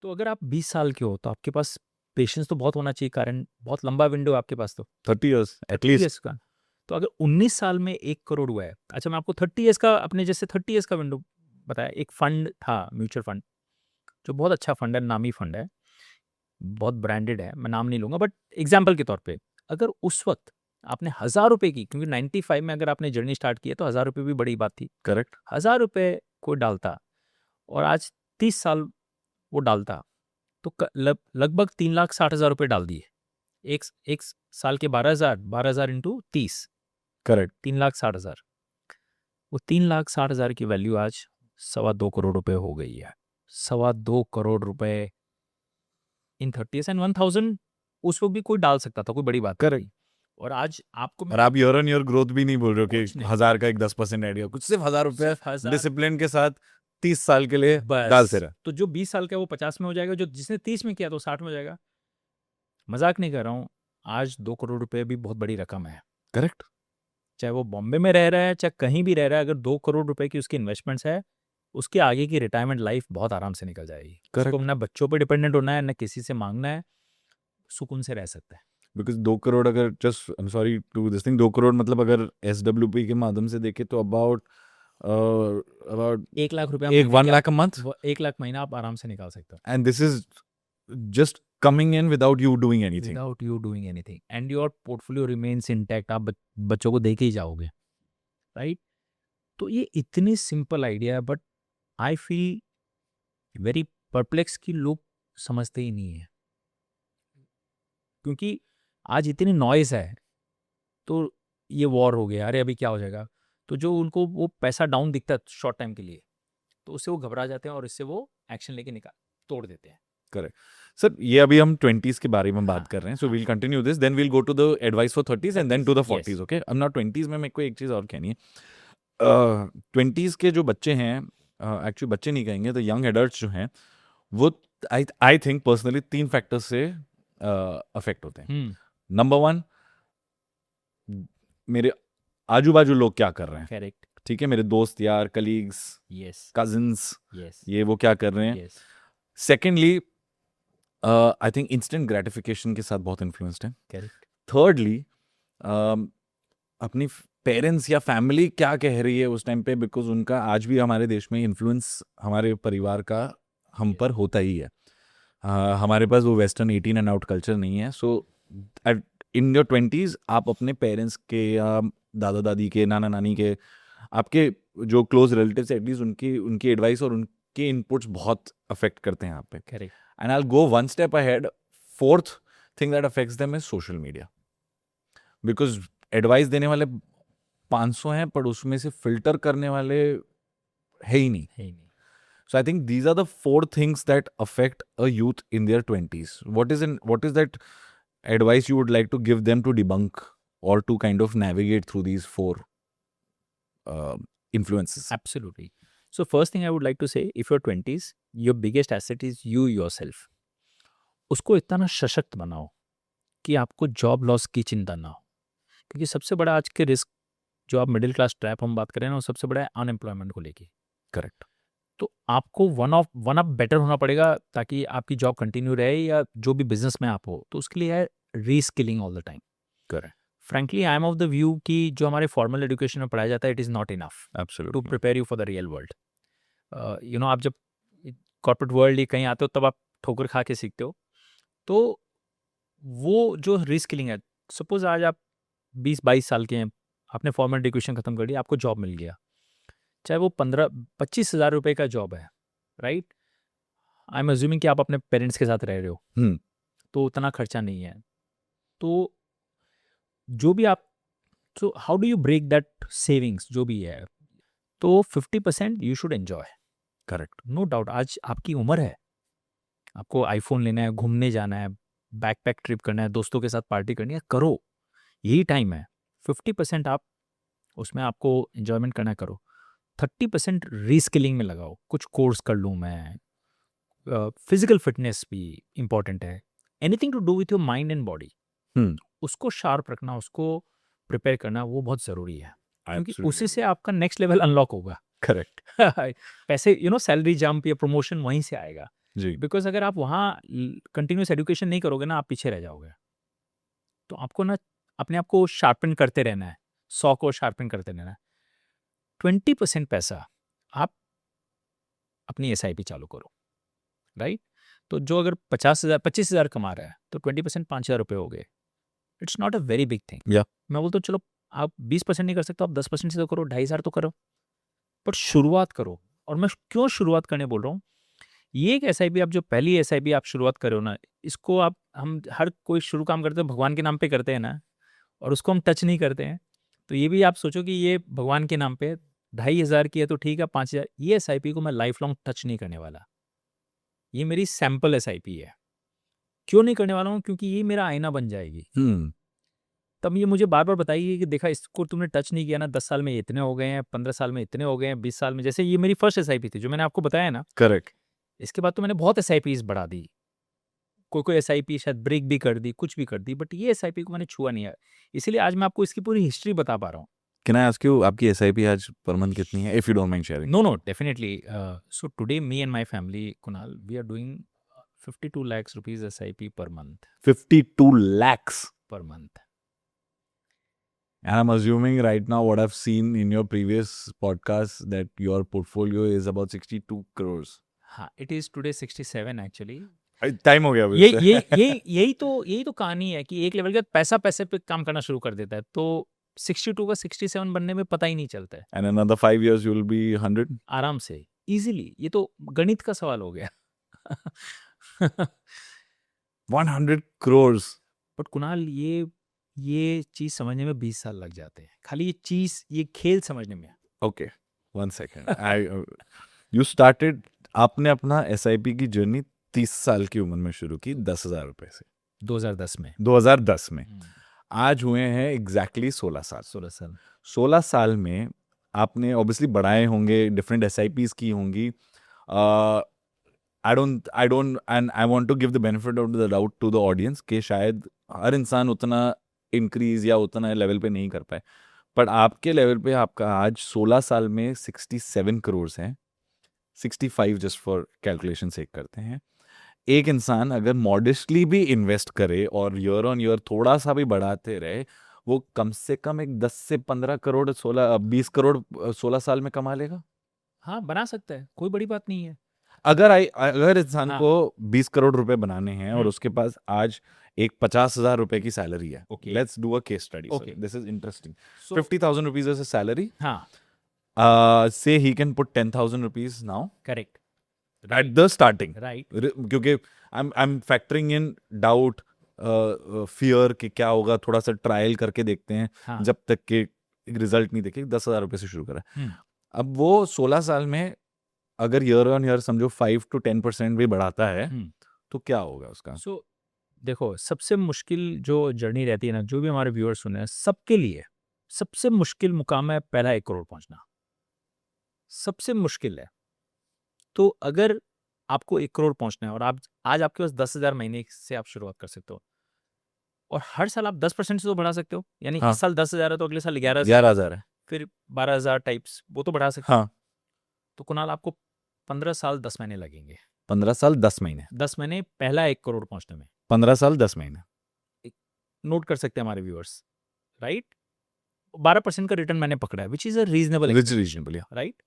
तो अगर आप 20 साल के हो तो आपके पास पेशेंस तो बहुत होना चाहिए, कारण बहुत लंबा विंडो है आपके पास तो 30 years at 30 least. ईयर्स का। तो अगर 19 साल में 1 करोड़ हुआ है, अच्छा मैं आपको 30 ईयर्स का, अपने जैसे 30 ईयर्स का विंडो बताया। एक फंड था, म्यूचुअल फंड, जो बहुत अच्छा फंड है, नामी फंड है, बहुत ब्रांडेड है, मैं नाम नहीं लूंगा, बट एग्जाम्पल के तौर पे अगर उस वक्त आपने 1,000 रुपए की, क्योंकि 95 में अगर आपने जर्नी स्टार्ट की है तो 1,000 रुपए भी बड़ी बात थी, Correct. 1,000 रुपए कोई डालता और आज 30 साल वो डालता, तो लगभग 3,60,000 रुपए डाल दिए। एक साल के 12,000, 12,000 इंटू 30, Correct. 3,60,000। वो 3,60,000 की वैल्यू आज 2.25 करोड़ रुपए हो गई है। 2.25 करोड़ रुपए इन 30 एंड 1,000 उस वक्त भी कोई डाल सकता था, कोई बड़ी बात नहीं Correct. थी। और आज आपको और मैं आप ईयर ऑन ईयर ग्रोथ भी नहीं बोल रहे हो कुछ कि नहीं, 1000 का एक 10% ऐड किया, कुछ सिर्फ 1000 रुपया सिर्फ 1,000 डिसिप्लिन के साथ 30 साल के लिए डाल से बस। रहा. तो जो 20 साल का है वो 50 में हो जाएगा, जो जिसने 30 में किया तो 60 में हो जाएगा। मजाक नहीं कर रहा हूँ, आज 2 करोड़ रुपए भी बहुत बड़ी रकम है। करेक्ट. चाहे वो बॉम्बे में रह रहा है, चाहे कहीं भी रह रहा है, अगर 2 करोड़ रुपए की उसकी इन्वेस्टमेंट्स है, उसके आगे की रिटायरमेंट लाइफ बहुत आराम से निकल जाएगी। उसको करेक्ट. ना बच्चों पे डिपेंडेंट होना है, ना किसी से मांगना है, सुकून से रह सकता है। बिकॉज 2 करोड़ अगर just I am sorry to this thing 2 crore मतलब अगर SWP के माध्यम से देखे तो अबाउट 1 लाख रुपया एक महीने 1 के लाख अ मंथ. 1 लाख महीना आप आराम से निकाल सकते हो, and this is just coming in without you doing anything. Without you doing anything, and your portfolio remains intact. आप बच्चों को दे के ही जाओगे, राइट? तो ये इतनी सिंपल आइडिया है, but I feel very perplex कि लोग समझते ही नहीं है, क्योंकि आज इतनी नॉइस है। तो ये वॉर हो गया, अरे अभी क्या हो जाएगा, तो जो उनको वो पैसा डाउन दिखता है शॉर्ट टाइम के लिए, तो उससे वो घबरा जाते हैं और इससे वो एक्शन लेके निकाल तोड़ देते हैं। करेक्ट. सर ये अभी हम 20s के बारे में बात हाँ, कर रहे हैं, सो हाँ, we'll continue this, then we'll go to the advice for 30s and then to the 30s, 40s. Okay, अब ना 20s में मेरे को एक चीज़ और कहनी है. 20s के जो बच्चे हैं, एक्चुअली बच्चे नहीं कहेंगे, तो यंग एडल्ट्स जो हैं, वो आई थिंक पर्सनली 3 फैक्टर्स से अफेक्ट होते हैं. नंबर 1, मेरे आजू बाजू लोग क्या कर रहे हैं. करेक्ट, ठीक है, मेरे दोस्त यार, कलीग्स, यस, कजिन्स, यस, ये वो क्या कर रहे हैं. Yes, secondly, I think instant gratification के साथ बहुत इन्फ्लुएंस्ड है. करेक्ट, थर्डली, अपनी पेरेंट्स या फैमिली क्या कह रही है उस टाइम पे, बिकॉज उनका आज भी हमारे देश में इन्फ्लुएंस हमारे परिवार का हम पर होता ही है. हमारे पास वो वेस्टर्न 18 एंड आउट कल्चर नहीं है. सो इन योर 20s आप अपने पेरेंट्स के या दादा दादी के, नाना नानी के, आपके जो क्लोज रिलेटिव्स एटलीस्ट उनकी उनकी एडवाइस और उनके इनपुट्स बहुत अफेक्ट करते हैं आप पे. Correct, and I will go one step ahead. Fourth thing that affects them is social media. Because advice देने वाले 500 हैं, पर उसमें से फिल्टर करने वाले है ही नहीं. है ही नहीं। So I think these are the 4 things that affect a youth in their 20s. What is that advice you would like to give them to debunk or to kind of navigate through these 4 influences? Absolutely. So first thing I would like to say, if you're 20s, your biggest asset is you yourself. उसको इतना ना सशक्त बनाओ कि आपको job loss की चिंता ना हो, क्योंकि सबसे बड़ा आज के रिस्क जो आप मिडिल क्लास ट्रैप हम बात करें ना, वो सबसे बड़ा है अनएम्प्लॉयमेंट को लेके। Correct. तो आपको वन अप बेटर होना पड़ेगा ताकि आपकी जॉब कंटिन्यू रहे, या जो भी बिजनेस में आप हो, तो उसके लिए है reskilling all the time. Correct. Frankly I am of the view कि जो हमारे फॉर्मल एजुकेशन में पढ़ाया जाता है, it is not enough to Absolutely. Prepare you for the real world. आप जब कॉर्पोरेट वर्ल्ड या कहीं आते हो तब आप ठोकर खा के सीखते हो। तो वो जो रीस्किलिंग है, सपोज आज आप 20-22 साल के हैं, आपने फॉर्मल एजुकेशन खत्म कर दी, आपको जॉब मिल गया, चाहे वो 15-25 हज़ार रुपये का जॉब है, राइट? आई एम अज्यूमिंग कि आप अपने पेरेंट्स के साथ रह रहे हो, Hmm. तो उतना खर्चा नहीं है। तो जो भी आप, तो how do you break that savings जो भी है, तो 50% you should enjoy, Correct. No doubt. आज आपकी उम्र है, आपको आईफोन लेना है, घूमने जाना है, बैकपैक ट्रिप करना है, दोस्तों के साथ पार्टी करनी है, करो, यही टाइम है। 50% आप उसमें आपको एंजॉयमेंट करना है, करो। 30% रीस्किलिंग में लगाओ, कुछ कोर्स कर लूँ मैं। फिजिकल फिटनेस भी इम्पॉर्टेंट है, anything to do with your mind and body, Hmm. उसको शार्प रखना, उसको प्रिपेयर करना, वो बहुत ज़रूरी है, क्योंकि Absolutely. उसी से आपका नेक्स्ट लेवल अनलॉक होगा। Correct. पैसे, सैलरी जंप या प्रमोशन वहीं से आएगा। जी बिकॉज अगर आप वहाँ कंटिन्यूस एजुकेशन नहीं करोगे ना, आप पीछे रह जाओगे। तो आपको ना अपने आप को शार्पन करते रहना है, 100 को शार्पन करते रहना है। 20% पैसा आप अपनी एस चालू करो, राइट? तो जो अगर 25,000 कमा रहा है तो 20% 5,000 रुपये हो गए। It's not a very big thing. या मैं बोलता हूँ चलो आप 20% नहीं कर सकते, आप 10% से तो करो, 2,500 तो करो, बट शुरुआत करो। और मैं क्यों शुरुआत करने बोल रहा हूँ, ये एक एस आप जो पहली एस आप शुरुआत करो ना, इसको आप हम हर कोई शुरू काम करते हैं भगवान के नाम पे करते हैं ना, और उसको हम टच नहीं करते हैं। तो ये भी आप सोचो कि ये भगवान के नाम पे 2,500 की है तो ठीक है, 5,000, ये एस को मैं लाइफ लॉन्ग टच नहीं करने वाला। ये मेरी सैम्पल एस है। क्यों नहीं करने वाला हूँ? क्योंकि ये मेरा आईना बन जाएगी। तब ये मुझे बार बार बताइए कि देखा इसको तुमने टच नहीं किया ना, 10 साल में इतने हो गए हैं, 15 साल में इतने हो गए हैं, 20 साल में, जैसे ये मेरी फर्स्ट एस थी जो मैंने आपको बताया ना। करेक्ट। इसके बाद तो मैंने बहुत एस बढ़ा दी, कोई एस शायद ब्रेक भी कर दी, कुछ भी कर दी, बट ये एस को मैंने छुआ नहीं है। इसीलिए आज मैं आपको इसकी पूरी हिस्ट्री बता पा रहा हूँ। कैन आई आस्क यू आपकी एसआईपी आज पर मंथ कितनी है, if you don't mind sharing? No, definitely. So today, me and my family, Kunal, we are doing 52 lakhs rupees SIP per month. 52 lakhs. Per month. And I'm assuming right now what I've seen in your previous podcast that your portfolio is about 62 crores. हाँ, it is today 67 actually. Time हो गया अभी ये उससे। ये यही तो कहानी है कि एक लेवल के बाद पैसा पैसे पे काम करना शुरू कर देता है, तो 62 का 67 बनने में पता ही नहीं चलता है। And another 5 years you will be 100. आराम से, इजीली। ये तो गणित का सवाल हो गया। 100 crores. बट कुणाल, ये चीज समझने में 20 साल लग जाते हैं, खाली ये खेल समझने में। Okay, 1 second. You started, आपने अपना SIP की जर्नी 30 साल की उम्र में शुरू की 10,000 रुपए से 2010 में। 2010 में। आज हुए हैं एग्जैक्टली 16 साल। 16 साल। 16 साल में आपने ऑब्वियसली बढ़ाए होंगे, डिफरेंट SIPs की होंगी। I don't and I want to give the benefit of the doubt to the audience कि शायद हर इंसान उतना इंक्रीज या उतना लेवल पे नहीं कर पाए, बट आपके लेवल पे आपका आज 16 साल में 67 करोड़ हैं। 65 जस्ट फॉर कैलकुलेशन से करते हैं। एक इंसान अगर मॉडेस्टली भी इन्वेस्ट करे और ईयर ऑन ईयर थोड़ा सा भी बढ़ाते रहे, वो कम से कम एक 10 से 15 करोड़ 20 करोड़ 16 साल में कमा लेगा। हाँ, बना सकता है, कोई बड़ी बात नहीं है। अगर इंसान हाँ। को 20 करोड़ रुपए बनाने हैं और हम्म। उसके पास आज एक 50,000 रुपए की सैलरी है, Okay. Let's do a case study. Okay. This is interesting. So, 50,000 rupees as a salary. हाँ, Say he can put 10,000 rupees now correct, at the starting. Right. क्योंकि I'm factoring in doubt, fear कि क्या होगा, थोड़ा सा trial करके देखते हैं, हाँ। जब तक के रिजल्ट नहीं देखे। 10,000 रुपए से शुरू करा। हम्म। अब वो 16 साल में अगर ईयर ऑन ईयर समझो 5 to 10% भी बढ़ाता है, तो क्या होगा उसका? सो देखो, सबसे मुश्किल जो जर्नी रहती है ना, जो भी हमारे व्यूअर्स सुने हैं, सबके लिए सबसे मुश्किल मुकाम है पहला 1 करोड़ पहुंचना। सबसे मुश्किल है। तो अगर आपको 1 करोड़ पहुंचना है और आप आज आपके पास 10,000 महीने से आप शुरुआत कर सकते हो, और हर साल आप 10% से तो बढ़ा सकते हो। यानी हाँ। इस साल 10,000 है तो अगले साल 11,000, 11,000 है। फिर 12,000 टाइप्स, वो तो बढ़ा सकते हो। हाँ। तो कुणाल, आपको 15 साल 10 महीने लगेंगे। 15 साल 10 महीने। 10 महीने पहला 1 करोड़ पहुंचने में। 15 साल 10 महीने। नोट कर सकते हैं हमारे व्यूअर्स, राइट? 12% का रिटर्न मैंने पकड़ा है, which is a reasonable, reasonable, right?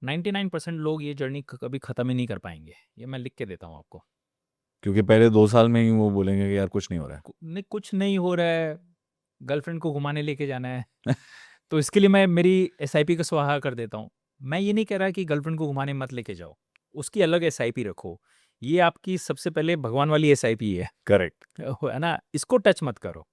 99% लोग ये जर्नी कभी खत्म ही नहीं कर पाएंगे, ये मैं लिख के देता हूँ आपको। क्योंकि पहले 2 साल में ही वो बोलेंगे कि यार कुछ नहीं हो रहा है। कुछ नहीं हो रहा है, गर्लफ्रेंड को घुमाने लेके जाना है। तो इसके लिए मैं मेरी SIP का स्वाहा कर देता हूँ। मैं ये नहीं कह रहा कि गर्लफ्रेंड को घुमाने मत लेके जाओ, उसकी अलग SIP रखो। ये आपकी सबसे पहले भगवान वाली SIP है, करेक्ट है ना? इसको टच मत करो।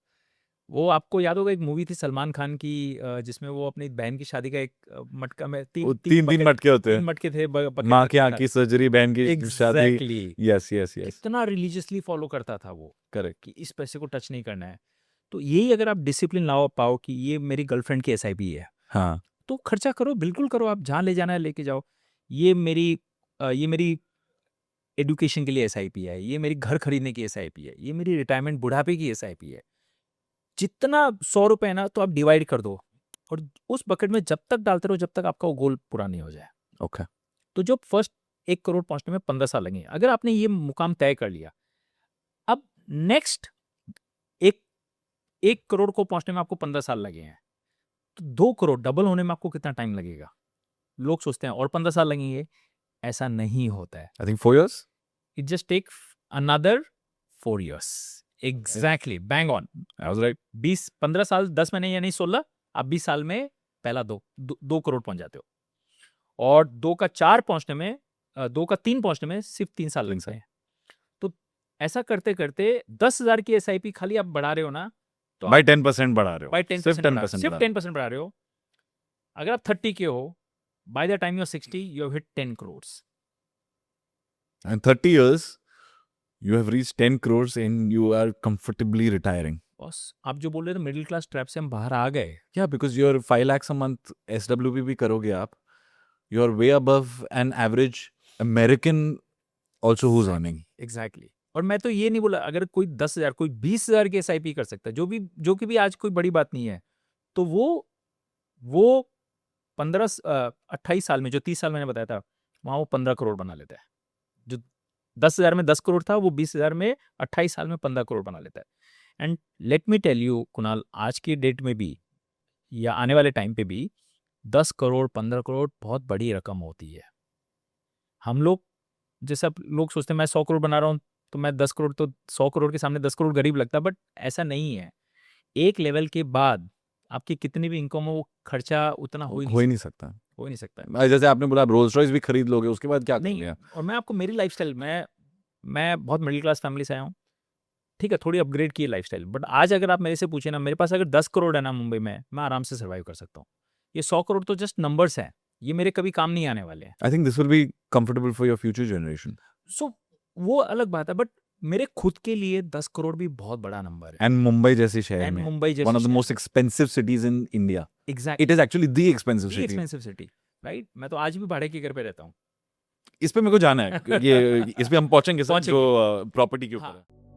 वो आपको याद होगा, एक मूवी थी सलमान खान की, जिसमें वो अपनी बहन की शादी का एक मटका में तीन मटके होते हैं। मटके थे, माँ की आँख की सर्जरी, बहन की शादी। एग्जैक्टली। Yes yes yes. कितना रिलीजियसली फॉलो करता था वो, करेक्ट। कि इस पैसे को टच नहीं करना है। तो यही अगर आप डिसिप्लिन लाओ पाओ कि ये मेरी गर्लफ्रेंड की SIP है, हाँ, तो खर्चा करो, बिल्कुल करो, आप जहाँ ले जाना है लेके जाओ। ये मेरी एजुकेशन के लिए SIP है, ये मेरी घर खरीदने की SIP है, ये मेरी रिटायरमेंट बुढ़ापे की SIP है। जितना 100 रुपए है ना, तो आप डिवाइड कर दो, और उस बकेट में जब तक डालते रहो जब तक आपका वो गोल पूरा नहीं हो जाए। ओके। तो जो फर्स्ट 1 करोड़ पहुंचने में 15 साल लगेंगे। अगर आपने ये मुकाम तय कर लिया, अब नेक्स्ट 1 करोड़ को पहुंचने में आपको 15 साल लगे हैं, तो 2 करोड़ डबल होने में आपको कितना टाइम लगेगा? लोग सोचते हैं और 15 साल लगेंगे, ऐसा नहीं होता है। I think 4 years. It just take another 4 years. Exactly, bang on. I was right. 15 साल 10 महीने यानी 16, आप 20 साल में पहला 2 करोड़ पहुंच जाते हो, और 2 का 4 पहुंचने में 2 का 3 पहुंचने में सिर्फ 3 साल लगते हैं। तो ऐसा करते करते 10,000 की SIP खाली आप बढ़ा रहे हो ना, तो By 10% बढ़ा रहे हो. by 10% सिर्फ बढ़ा- 10% सिर्फ बढ़ा रहे 10% बढ़ा रहे हो। अगर आप 30 के हो, by the time you're 60 you have hit 10 crores. हो. And 30 years, you have reached 10 crores and you are comfortably retiring. Boss, आप जो बोल रहे थे मिडिल क्लास ट्रैप से हम बाहर आ गए। Yeah, because you're 5 lakhs a month SWP भी करोगे आप. You're way above an average American also who's earning. Exactly. और मैं तो ये नहीं बोला अगर कोई 10,000 कोई 20,000 की SIP कर सकता है, जो कि भी आज कोई बड़ी बात नहीं है, तो वो 28 साल में, जो 30 साल मैंने बताया था, वहाँ वो 15 करोड़ बना लेता है। जो 10,000 में 10 करोड़ था, वो 20,000 में 28 साल में 15 करोड़ बना लेता है। And let me tell you Kunal, आज की डेट में भी या आने वाले टाइम पे भी 10 करोड़ 15 करोड़ बहुत बड़ी रकम होती है। हम लोग जैसे अब लोग सोचते हैं मैं 100 करोड़ बना रहा हूँ, तो मैं 10 करोड़, तो 100 करोड़ के सामने 10 करोड़ गरीब लगता है, बट ऐसा नहीं है। एक लेवल के बाद आपकी कितनी भी इनकम हो, वो खर्चा उतना हो ही नहीं सकता. हो ही नहीं सकता। जैसे आपने बोला आप रोल्स रॉयस भी खरीद लोगे, उसके बाद क्या नहीं, करोगे? और मैं आपको मेरी लाइफस्टाइल, मैं बहुत मिडिल क्लास फैमिली से आया हूँ, ठीक है, थोड़ी अपग्रेड की लाइफस्टाइल, बट आज अगर आप मेरे से पूछे ना, मेरे पास अगर 10 करोड़ है ना मुंबई में, मैं आराम से सर्वाइव कर सकता हूँ। ये 100 करोड़ तो जस्ट नंबर्स हैं, ये मेरे कभी काम नहीं आने वाले हैं। I think this will be comfortable for your future generation. सो वो अलग बात है, बट मेरे खुद के लिए 10 करोड़ भी बहुत बड़ा नंबर है। And मुंबई जैसे शहर एंड में, मुंबई जैसे one of the most expensive cities in India. Exactly It is actually the expensive city. Expensive city, right? मैं तो आज भी भाड़े के घर पे रहता हूँ। इस पे मेरे को जाना है, ये इस पे हम पहुंचेंगे सर, पहुंचेंगे। जो प्रॉपर्टी के ऊपर हाँ। है.